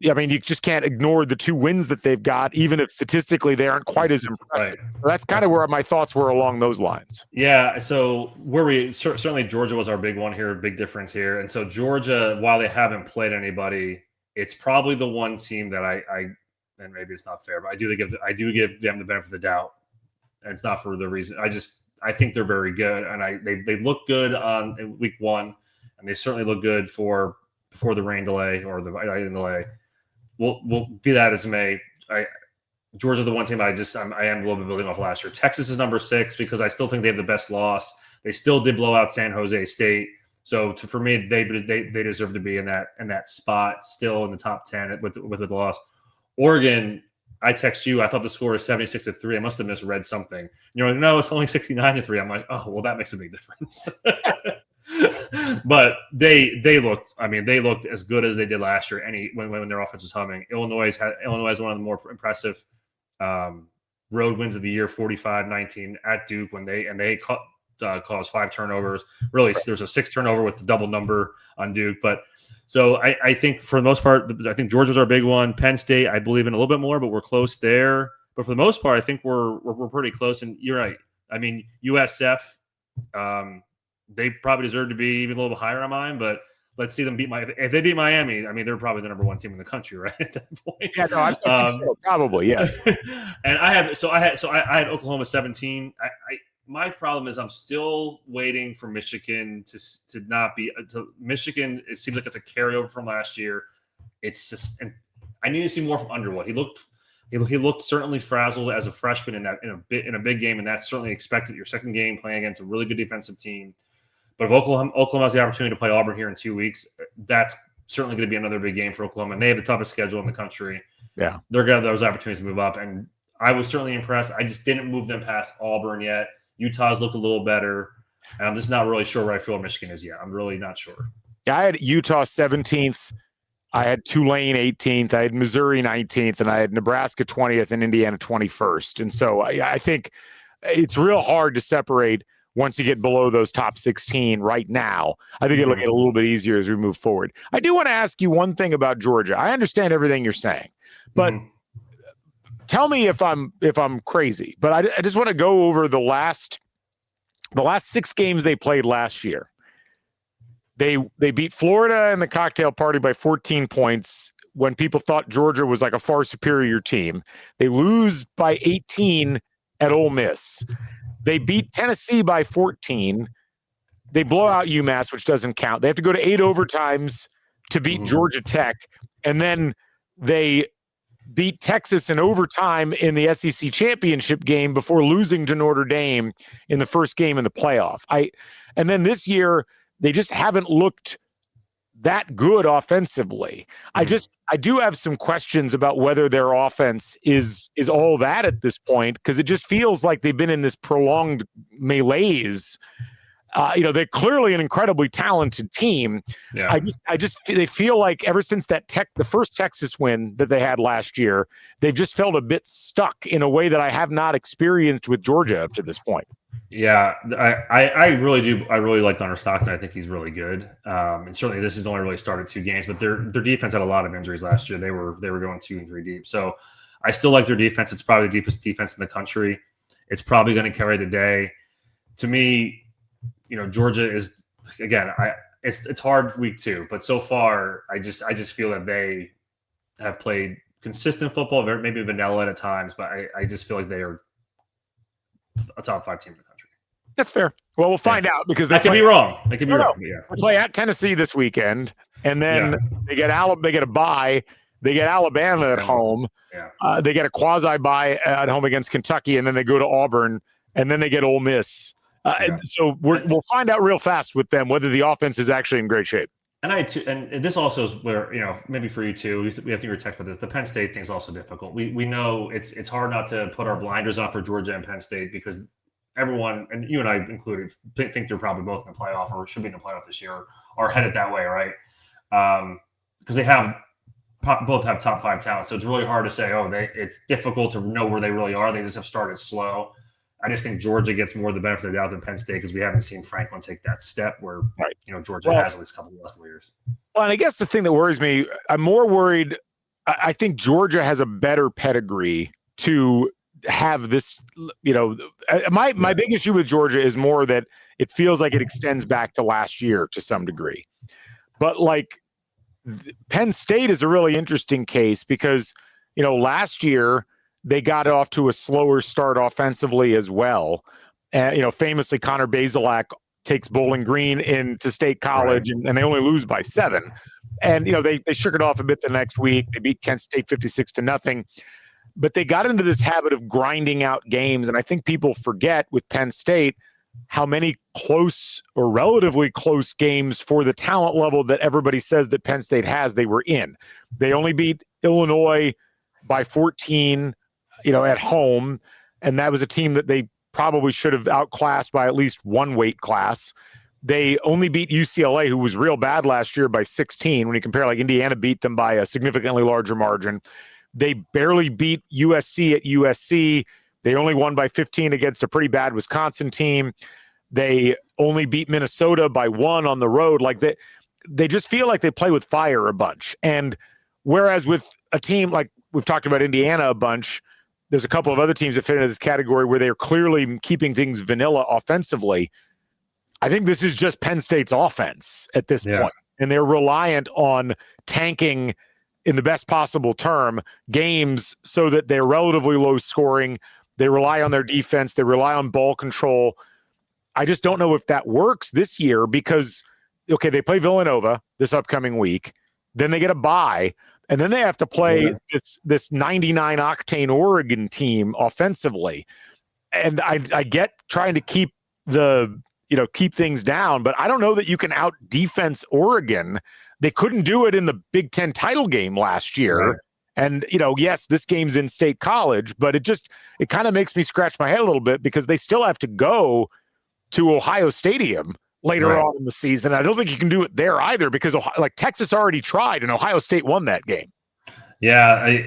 S1: I mean, you just can't ignore the 2 wins that they've got, even if statistically they aren't quite as impressive. Right. So that's kind of where my thoughts were along those lines.
S2: Yeah. So certainly Georgia was our big one here, big difference here. And so Georgia, while they haven't played anybody, it's probably the one team that I and maybe it's not fair, but I do give them the benefit of the doubt. And it's not for the reason. I think they're very good, and they look good in week 1, and they certainly look good before the rain delay or the rain delay. We'll be that as it may. Georgia's the one team I am a little bit building off last year. Texas is number 6 because I still think they have the best loss. They still did blow out San Jose State, so for me, they deserve to be in that spot, still in the top 10 with the loss. Oregon, I text you. I thought the score was 76-3. I must have misread something. You're like, no, it's only 69-3. I'm like, oh, well, that makes a big difference. But they looked as good as they did last year. When their offense was humming. Illinois is one of the more impressive road wins of the year, 45-19 at Duke when they caused 5 turnovers. Really, there's a 6 turnover with the double number on Duke. But so I think for the most part, I think Georgia's our big one. Penn State, I believe in a little bit more, but we're close there. But for the most part, I think we're pretty close. And you're right. I mean, USF. They probably deserve to be even a little bit higher on mine, but let's see them beat if they beat Miami, I mean, they're probably the number 1 team in the country, right? At that point.
S1: Yeah, no, so, probably, yes.
S2: And I had Oklahoma 17. My problem is I'm still waiting for Michigan to not be Michigan. It seems like it's a carryover from last year. It's just, and I need to see more from Underwood. He looked certainly frazzled as a freshman in a big game, and that's certainly expected. Your second game playing against a really good defensive team. But if Oklahoma has the opportunity to play Auburn here in 2 weeks, that's certainly going to be another big game for Oklahoma. And they have the toughest schedule in the country.
S1: Yeah.
S2: They're going to have those opportunities to move up. And I was certainly impressed. I just didn't move them past Auburn yet. Utah's looked a little better. And I'm just not really sure where I feel Michigan is yet. I'm really not sure.
S1: Yeah, I had Utah 17th. I had Tulane 18th. I had Missouri 19th. And I had Nebraska 20th and Indiana 21st. And so I think it's real hard to separate once you get below those top 16 right now. I think it'll get a little bit easier as we move forward. I do want to ask you one thing about Georgia. I understand everything you're saying, but tell me if I'm crazy. But I just want to go over the last 6 games they played last year. They beat Florida in the cocktail party by 14 points when people thought Georgia was like a far superior team. They lose by 18 at Ole Miss. They beat Tennessee by 14. they blow out UMass, which doesn't count. They have to go to 8 overtimes to beat Georgia Tech, and then they beat Texas in overtime in the SEC championship game before losing to Notre Dame in the first game in the playoff. And then this year they just haven't looked that good offensively. I do have some questions about whether their offense is all that at this point, because it just feels like they've been in this prolonged malaise. They're clearly an incredibly talented team.
S2: Yeah.
S1: They feel like ever since the first Texas win that they had last year, they've just felt a bit stuck in a way that I have not experienced with Georgia up to this point.
S2: Yeah, I really do. I really like Hunter Stockton. I think he's really good. And certainly this has only really started 2 games, but their defense had a lot of injuries last year. They were going 2 and 3 deep. So I still like their defense. It's probably the deepest defense in the country. It's probably going to carry the day. To me, Georgia is, again, it's hard week 2, but so far I just feel that they have played consistent football, maybe vanilla at times, but I just feel like they are a top 5 team in the country.
S1: That's fair. Well, we'll find out, because
S2: I could be wrong. I could be wrong. Yeah.
S1: They play at Tennessee this weekend, and then they get a bye. They get Alabama at home.
S2: Yeah.
S1: They get a quasi bye at home against Kentucky, and then they go to Auburn, and then they get Ole Miss. So we'll find out real fast with them whether the offense is actually in great shape.
S2: And this also is where, maybe for you too, we have to text about this. The Penn State thing is also difficult. We know it's hard not to put our blinders on for Georgia and Penn State, because everyone, and you and I included, think they're probably both in the playoff or should be in the playoff this year, or headed that way, right? Because they both have top 5 talent. So it's really hard to say, it's difficult to know where they really are. They just have started slow. I just think Georgia gets more of the benefit of the doubt than Penn State, because we haven't seen Franklin take that step where Georgia has at least a couple of last years.
S1: Well, and I guess the thing that worries me, I'm more worried. I think Georgia has a better pedigree to have this. My big issue with Georgia is more that it feels like it extends back to last year to some degree. But Penn State is a really interesting case, because last year they got off to a slower start offensively as well. Famously, Connor Bazelak takes Bowling Green into State College, and they only lose by 7. And, they shook it off a bit the next week. They beat Kent State 56-0. But they got into this habit of grinding out games. And I think people forget with Penn State how many close or relatively close games for the talent level that everybody says that Penn State has, they were in. They only beat Illinois by 14 at home, and that was a team that they probably should have outclassed by at least 1 weight class. They only beat UCLA, who was real bad last year, by 16. When you compare, Indiana beat them by a significantly larger margin. They barely beat USC at USC. They only won by 15 against a pretty bad Wisconsin team. They only beat Minnesota by 1 on the road. They just feel like they play with fire a bunch. And whereas with a team like we've talked about Indiana a bunch, there's a couple of other teams that fit into this category where they're clearly keeping things vanilla offensively. I think this is just Penn State's offense at this point. And they're reliant on tanking, in the best possible term, games so that they're relatively low scoring. They rely on their defense. They rely on ball control. I just don't know if that works this year, because, they play Villanova this upcoming week. Then they get a bye. And then they have to play this 99 octane Oregon team offensively. And I get trying to keep keep things down, but I don't know that you can out defense Oregon. They couldn't do it in the Big Ten title game last year. Right. And, yes, this game's in State College, but it kind of makes me scratch my head a little bit, because they still have to go to Ohio Stadium later on in the season. I don't think you can do it there either, because Texas already tried and Ohio State won that game.
S2: Yeah,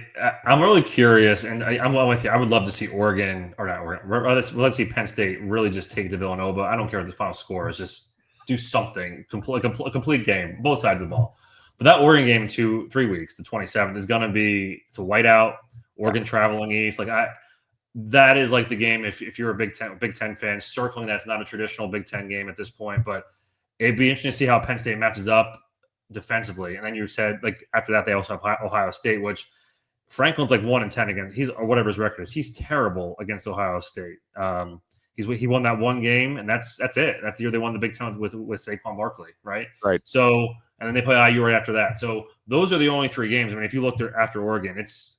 S2: I'm really curious, and I'm with you. I would love to see Oregon, or not Oregon. Let's see Penn State really just take to Villanova. I don't care what the final score is. Just do something, a complete game, both sides of the ball. But that Oregon game in 3 weeks, the 27th, is going to be, it's a whiteout. Oregon traveling east. That is the game if you're a Big Ten fan, circling that's not a traditional Big Ten game at this point. But it'd be interesting to see how Penn State matches up defensively. And then you said, after that, they also have Ohio State, which Franklin's 1-10 against, or whatever his record is. He's terrible against Ohio State. He won that one game, and that's it. That's the year they won the Big Ten with Saquon Barkley, right?
S1: Right.
S2: So, and then they play IU right after that. So those are the only 3 games. I mean, if you look there after Oregon, it's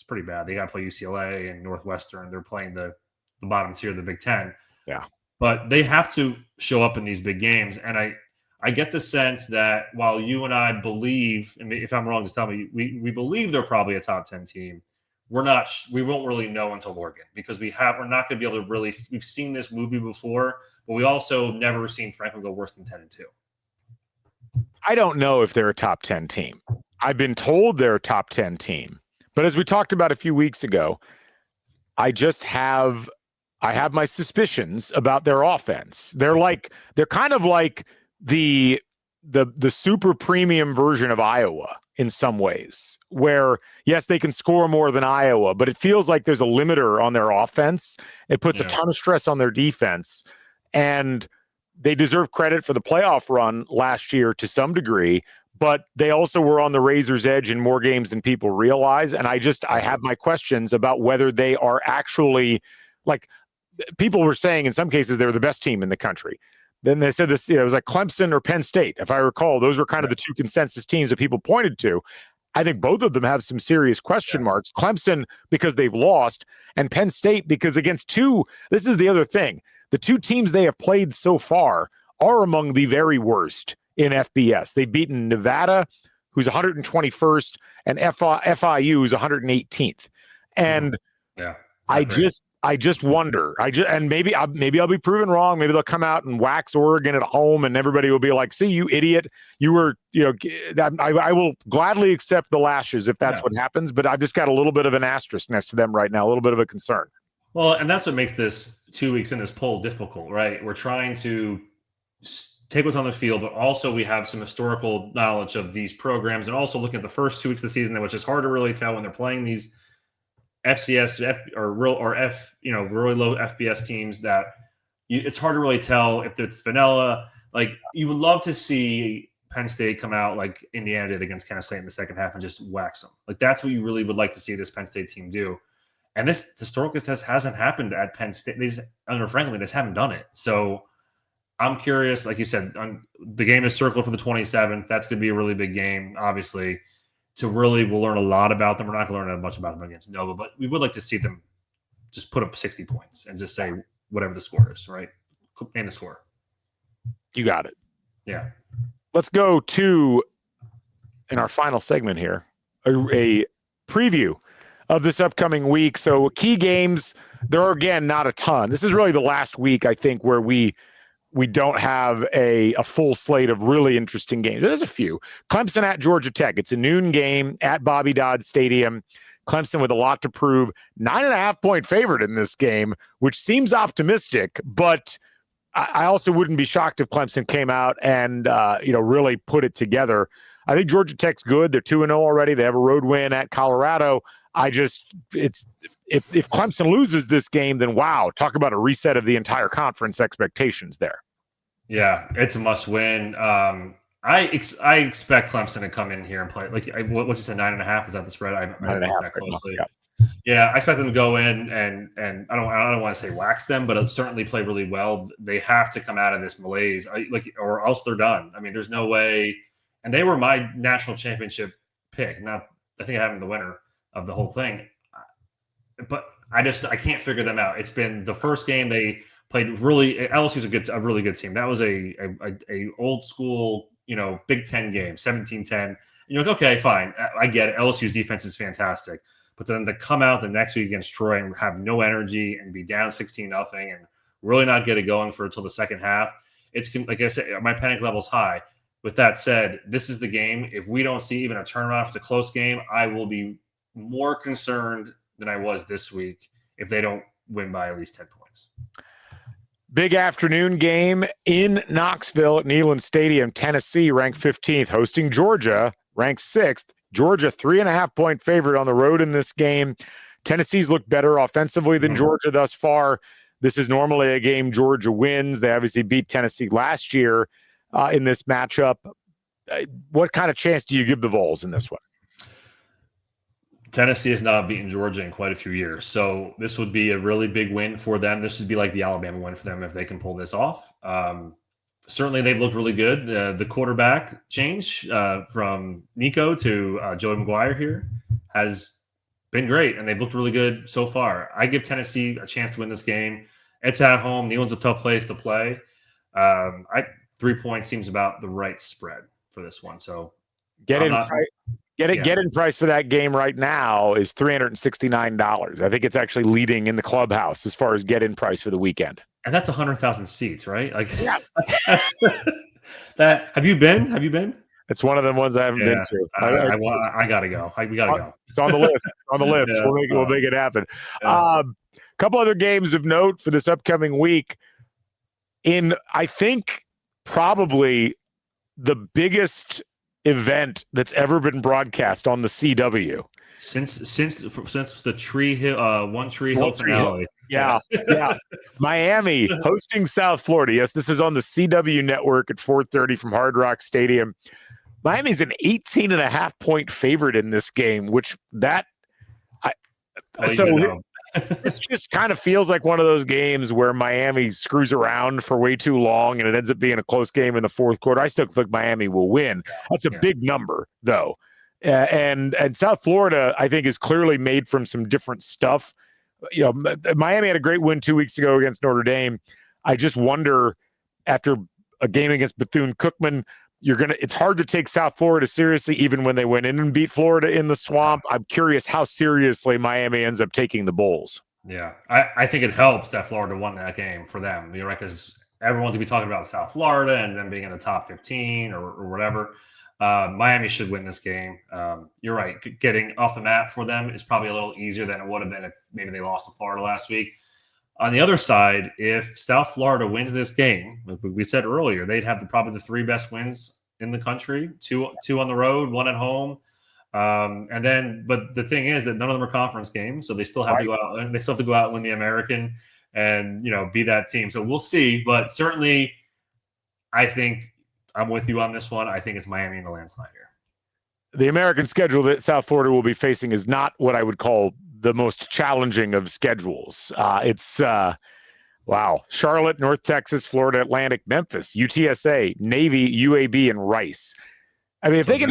S2: pretty bad. They got to play UCLA and Northwestern. They're playing the bottom tier of the Big Ten.
S1: Yeah.
S2: But they have to show up in these big games, and I get the sense that while you and I believe, and if I'm wrong, just tell me, we believe they're probably a top 10 team. We won't really know until Oregon, because we're not going to be able to really. We've seen this movie before, but we also never seen Franklin go worse than 10-2.
S1: I don't know if they're a top 10 team. I've been told they're a top 10 team, but as we talked about a few weeks ago, I have my suspicions about their offense. They're kind of like the super premium version of Iowa in some ways, where yes, they can score more than Iowa, but it feels like there's a limiter on their offense. It puts a ton of stress on their defense, and they deserve credit for the playoff run last year to some degree, but they also were on the razor's edge in more games than people realize. And I have my questions about whether they are actually, like, people were saying in some cases they were the best team in the country. Then they said this, it was like Clemson or Penn State. If I recall, those were kind of the 2 consensus teams that people pointed to. I think both of them have some serious question marks. Clemson because they've lost, and Penn State because against this is the other thing. The 2 teams they have played so far are among the very worst in FBS. They've beaten Nevada, who's 121st, and FIU, who's 118th. And I just wonder. And maybe I'll be proven wrong. Maybe they'll come out and wax Oregon at home, and everybody will be like, "See, you idiot! You were, I will gladly accept the lashes if that's what happens." But I've just got a little bit of an asterisk next to them right now, a little bit of a concern.
S2: Well, and that's what makes this 2 weeks in this poll difficult, right? We're trying to take what's on the field, but also we have some historical knowledge of these programs, and also looking at the first 2 weeks of the season, which is hard to really tell when they're playing these FCS really low FBS teams that it's hard to really tell if it's vanilla. Like, you would love to see Penn State come out like Indiana did against Kansas State in the second half and just wax them. Like, that's what you really would like to see this Penn State team do. And this historically hasn't happened at Penn State. Under Franklin, they just haven't done it. So I'm curious, like you said, the game is circled for the 27th. That's going to be a really big game, obviously. We'll learn a lot about them. We're not going to learn much about them against Nova, but we would like to see them just put up 60 points and just say whatever the score is, right? Name the score.
S1: You got it.
S2: Yeah.
S1: Let's go to, in our final segment here, a preview of this upcoming week. So key games, there are, again, not a ton. This is really the last week, I think, where we don't have a full slate of really interesting games. There's a few. Clemson at Georgia Tech. It's a noon game at Bobby Dodd Stadium. Clemson with a lot to prove. 9.5-point favorite in this game, which seems optimistic, but I also wouldn't be shocked if Clemson came out and really put it together. I think Georgia Tech's good. They're 2-0 already. They have a road win at Colorado. If Clemson loses this game, then wow, talk about a reset of the entire conference expectations there.
S2: Yeah, it's a must win. I expect Clemson to come in here and play. Like, what you said, 9.5? Is that the spread? I haven't looked that closely. Yeah, I expect them to go in and I don't want to say wax them, but certainly play really well. They have to come out of this malaise, or else they're done. I mean, there's no way. And they were my national championship pick. I think I have them the winner of the whole thing. But I can't figure them out. It's been the first game they played LSU's a really good team. That was a old school, Big Ten game, 17-10. And you're like, okay, fine. I get it. LSU's defense is fantastic. But then to come out the next week against Troy and have no energy and be down 16-0 and really not get it going until the second half, it's, like I said, my panic level's high. With that said, this is the game. If we don't see even a turnaround, if it's a close game, I will be more concerned than I was this week if they don't win by at least 10 points.
S1: Big afternoon game in Knoxville at Neyland Stadium. Tennessee, ranked 15th, hosting Georgia, ranked 6th. Georgia, 3.5-point favorite on the road in this game. Tennessee's looked better offensively than Georgia thus far. This is normally a game Georgia wins. They obviously beat Tennessee last year in this matchup. What kind of chance do you give the Vols in this one?
S2: Tennessee has not beaten Georgia in quite a few years, so this would be a really big win for them. This would be like the Alabama win for them if they can pull this off. Certainly, they've looked really good. The quarterback change from Nico to Joey McGuire here has been great, and they've looked really good so far. I give Tennessee a chance to win this game. It's at home. Neyland's a tough place to play. 3 points seems about the right spread for this one. So
S1: Get in price for that game right now is $369. I think it's actually leading in the clubhouse as far as get in price for the weekend.
S2: And that's 100,000 seats, right? Like,
S1: yes.
S2: that's that. Have you been?
S1: It's one of the ones I haven't been to.
S2: I gotta go. We gotta go.
S1: It's on the list. On the list.
S2: Yeah.
S1: We'll make it happen. A couple other games of note for this upcoming week. I think probably the biggest event that's ever been broadcast on the CW
S2: since the One Tree Hill finale.
S1: Yeah. Miami hosting South Florida. Yes, this is on the CW network at 4:30 from Hard Rock Stadium. Miami's an 18.5-point favorite in this game, which this just kind of feels like one of those games where Miami screws around for way too long and it ends up being a close game in the fourth quarter. I still think Miami will win. That's a big number, though. And South Florida, I think, is clearly made from some different stuff. Miami had a great win 2 weeks ago against Notre Dame. I just wonder, after a game against Bethune-Cookman, it's hard to take South Florida seriously, even when they went in and beat Florida in the swamp. I'm curious how seriously Miami ends up taking the Bulls.
S2: Yeah, I think it helps that Florida won that game for them. Right? Because everyone's going to be talking about South Florida and them being in the top 15 or whatever. Miami should win this game. You're right. Getting off the map for them is probably a little easier than it would have been if maybe they lost to Florida last week. On the other side, if South Florida wins this game, like we said earlier, they'd have probably the 3 best wins in the country, two on the road, 1 at home. But the thing is that none of them are conference games, so they still have to go out and win the American and be that team. So we'll see. But certainly, I think I'm with you on this one. I think it's Miami in the landslide here.
S1: The American schedule that South Florida will be facing is not what I would call the most challenging of schedules. It's Charlotte, North Texas, Florida Atlantic, Memphis, UTSA, Navy, UAB, and Rice. I mean, if they can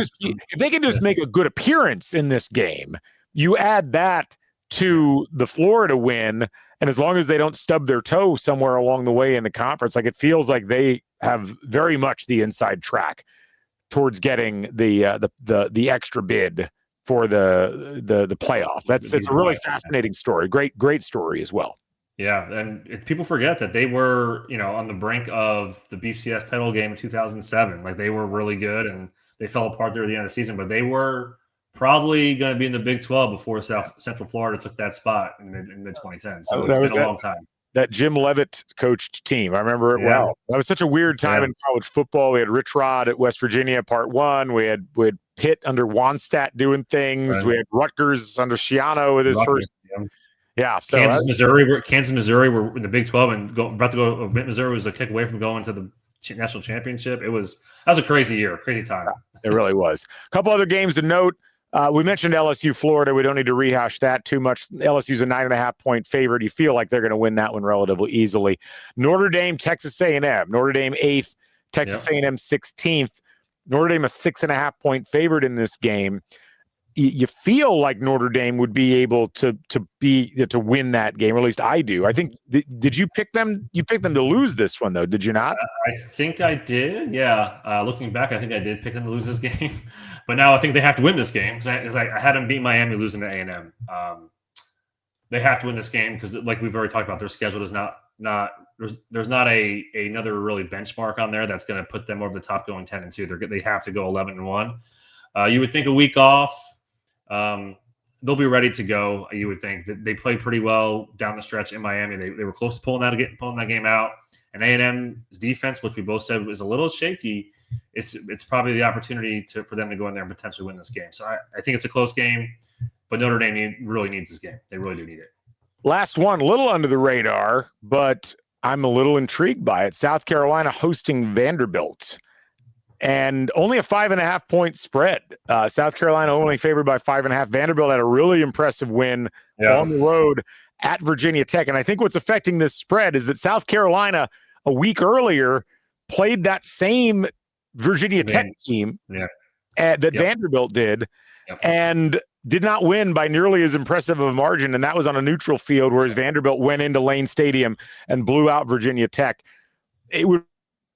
S1: just make a good appearance in this game, you add that to the Florida win, and as long as they don't stub their toe somewhere along the way in the conference, like, it feels like they have very much the inside track towards getting the extra bid for the playoff. It's a really fascinating story. Great story as well.
S2: Yeah, and people forget that they were, on the brink of the BCS title game in 2007. Like, they were really good, and they fell apart there at the end of the season. But they were probably going to be in the Big 12 before Central Florida took that spot in mid 2010. So it's been a long time.
S1: That Jim Leavitt coached team, I remember it well. That was such a weird time in college football. We had Rich Rod at West Virginia, part 1. We had Pitt under Wannstedt doing things. Right. We had Rutgers under Schiano with his first. Yeah. So
S2: Kansas, Missouri were in the Big 12 and about to go. Missouri was a kick away from going to the national championship. That was a crazy year, crazy time.
S1: It really was. A couple other games to note. We mentioned LSU, Florida. We don't need to rehash that too much. LSU's a 9.5-point favorite. You feel like they're going to win that one relatively easily. Notre Dame, Texas A&M. Notre Dame 8th, Texas A&M 16th. Notre Dame a 6.5-point favorite in this game. You feel like Notre Dame would be able to win that game, or at least I do. I think. Did you pick them? You picked them to lose this one, though, did you not?
S2: I think I did. Yeah. Looking back, I think I did pick them to lose this game, but now I think they have to win this game because I had them beat Miami, losing to A&M. They have to win this game because, like we've already talked about, their schedule is not there's not another really benchmark on there that's going to put them over the top, going 10-2. They have to go 11-1. You would think a week off. They'll be ready to go. You would think that they played pretty well down the stretch in Miami. They were close to pulling that game out. And A&M's defense, which we both said was a little shaky, it's probably the opportunity for them to go in there and potentially win this game. So I think it's a close game, but Notre Dame really needs this game. They really do need it.
S1: Last one, a little under the radar, but I'm a little intrigued by it. South Carolina hosting Vanderbilt. and only a 5.5 point spread. South Carolina only favored by 5.5. Vanderbilt had a really impressive win on the road at Virginia Tech. And I think what's affecting this spread is that South Carolina a week earlier played that same Virginia Tech team that Vanderbilt did and did not win by nearly as impressive of a margin. And that was on a neutral field, whereas Vanderbilt went into Lane Stadium and blew out Virginia Tech. It would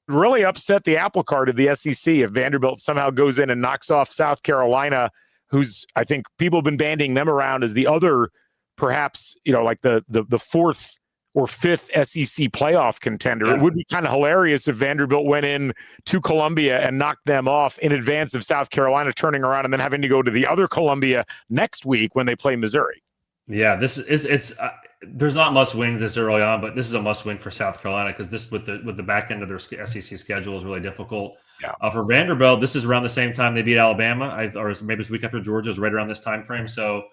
S1: really upset the apple cart of the SEC if Vanderbilt somehow goes in and knocks off South Carolina, who's, I think people have been banding them around as the other, perhaps, like the fourth or fifth SEC playoff contender. It would be kind of hilarious if Vanderbilt went in to Columbia and knocked them off in advance of South Carolina turning around and then having to go to the other Columbia next week when they play Missouri.
S2: Yeah, there's not must wins this early on, but this is a must win for South Carolina because this with the back end of their SEC schedule is really difficult. For Vanderbilt, this is around the same time they beat Alabama, or maybe it's a week after Georgia, is right around this time frame. So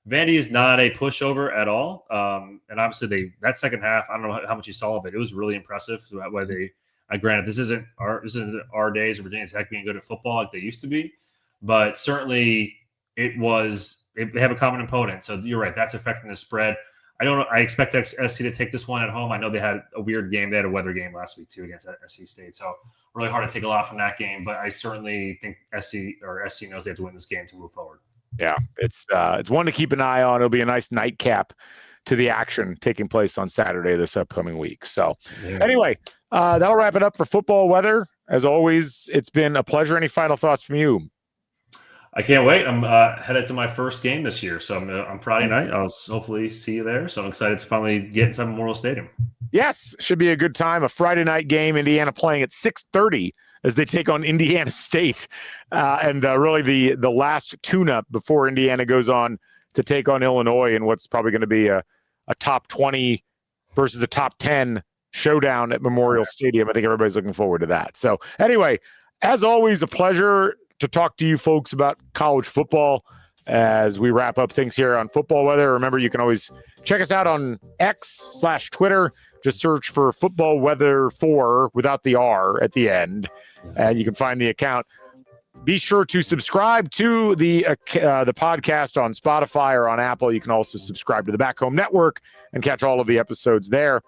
S2: Vandy is not a pushover at all. And obviously that second half, I don't know how much you saw of it. It was really impressive. So that way granted, this isn't our days of Virginia Tech being good at football like they used to be, but certainly they have a common opponent. So you're right. That's affecting the spread. I expect SC to take this one at home. I know they had a weird game. They had a weather game last week too against SC State. So really hard to take a lot from that game, but I certainly think SC knows they have to win this game to move forward.
S1: Yeah, it's one to keep an eye on. It'll be a nice nightcap to the action taking place on Saturday this upcoming week. So anyway, that'll wrap it up for football weather. As always, it's been a pleasure. Any final thoughts from you?
S2: I can't wait. I'm headed to my first game this year. So on Friday night, I'll hopefully see you there. So I'm excited to finally get inside Memorial Stadium. Yes, should be a good time. A Friday night game, Indiana playing at 6:30 as they take on Indiana State. And really the last tune-up before Indiana goes on to take on Illinois in what's probably going to be a top 20 versus a top 10 showdown at Memorial Stadium. I think everybody's looking forward to that. So anyway, as always, a pleasure to talk to you folks about college football as we wrap up things here on Football Weather. Remember, you can always check us out on X/Twitter. Just search for Football Weather 4 without the R at the end, and you can find the account. Be sure to subscribe to the podcast on Spotify or on Apple. You can also subscribe to the Back Home Network and catch all of the episodes there.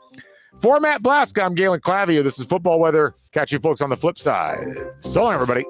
S2: For Matt Blasko, I'm Galen Clavio. This is Football Weather. Catch you folks on the flip side. So long, everybody.